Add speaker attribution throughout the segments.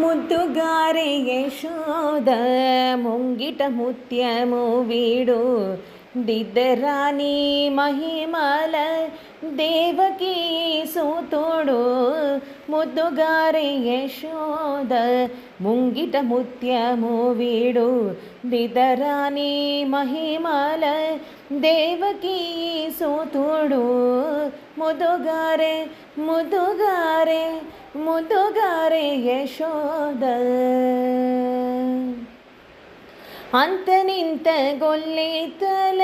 Speaker 1: ముద్దుగారే యశోద ముంగిట ముత్యము వీడు దిద్దరాని మహిమల దేవకీ సూతుడు. ముద్దుగారే యశోద ముంగిట ముత్యము వీడు దిద్దరాని మహిమల దేవకీ సూతుడు. ముద్దుగారే ముద్దుగారే ముద్దుగారే యశోద. అంతనింత గొల్లేతల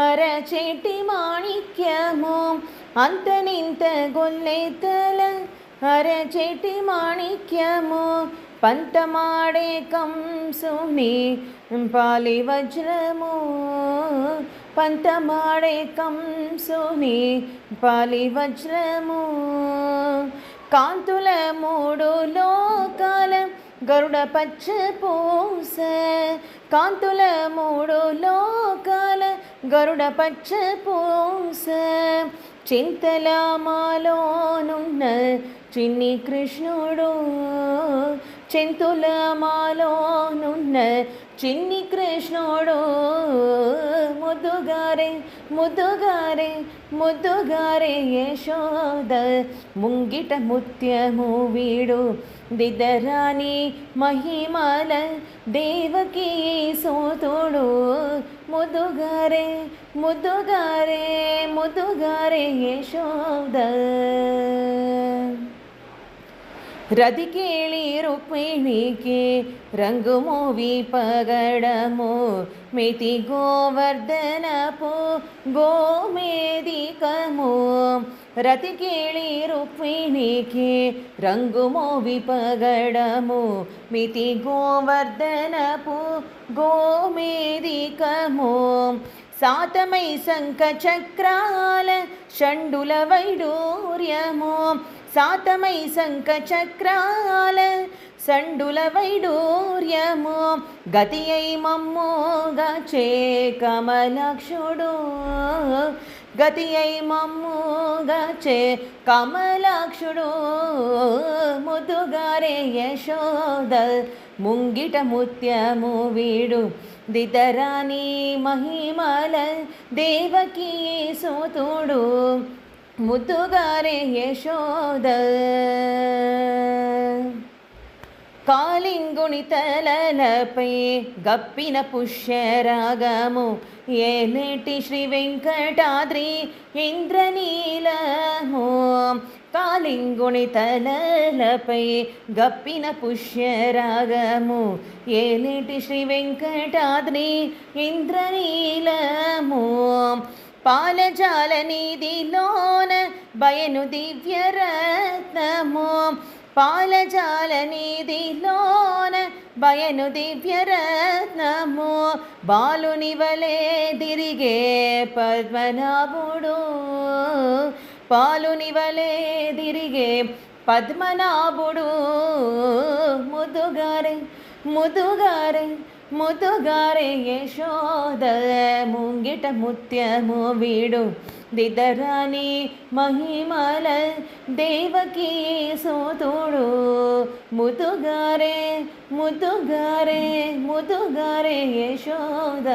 Speaker 1: అరచేటి మాణిక్యము, అంతనింత గొల్లేతల అరచేటి మాణిక్యము, పంతమాడే కంసుని పాలి వజ్రము, పంతమాడే కంసుని పాలి వజ్రము. కాంతుల మూడు లోకాల గరుడ పచ్చ పూస, కాంతుల మూడు లోకాల గరుడ పచ్చ పూస. చింతల మాలోనున్న చిన్ని కృష్ణుడు, చింతుల మాలోనున్న చిన్ని కృష్ణుడు. ముద్దుగారే ముద్దుగారే ముద్దుగారే యశోద ముంగిట ముత్యము వీడు దిద్దరాని మహిమల దేవకీ సూతుడు. ముద్దుగారే ముద్దుగారే ముద్దుగారే యశోద. రతికేళి రుక్మిణికి రంగు మోవి పగడము, మితి గోవర్ధనపు గోమేదికము. రతికేళి రుక్మిణికి రంగు మోవి పగడము, మితి గోవర్ధనపు గోమేదికము. సాతమై శంఖ చక్రాల షండుల వైడూర్యము, సాతమై శంఖ చక్రాల సండుల వైడూర్యము. గతి అయి మమ్ముగాచే కమలాక్షుడు, గతి అయి మమ్ముగాచే కమలాక్షుడు. ముద్దుగారే యశోద ముంగిట ముత్యము వీడు దిద్దరాని మహిమల దేవకీ సూతుడు. ముద్దుగారే యశోద. కాళింగుని తలలపై గప్పిన పుష్యరాగము, ఏలేటి శ్రీ వెంకటాద్రి ఇంద్రనీలము. కాళింగుని తలలపై గప్పిన పుష్యరాగము, ఏలేటి శ్రీ వెంకటాద్రి ఇంద్రనీలము. పాలజాల నిధిలోన బయను దివ్యరత్నము, పాలజాల నిధిలోన బయను దివ్యరత్నము. బాలుని వలె తిరిగే పద్మనాభుడు, పాలుని వలె తిరిగే పద్మనాభుడు. ముద్దుగారే ముద్దుగారే ముద్దుగారే యశోద ముంగిట ముత్యము వీడు దిద్దరాని మహిమల దేవకీ సూతుడు. ముద్దుగారే ముద్దుగారే ముద్దుగారే యశోద.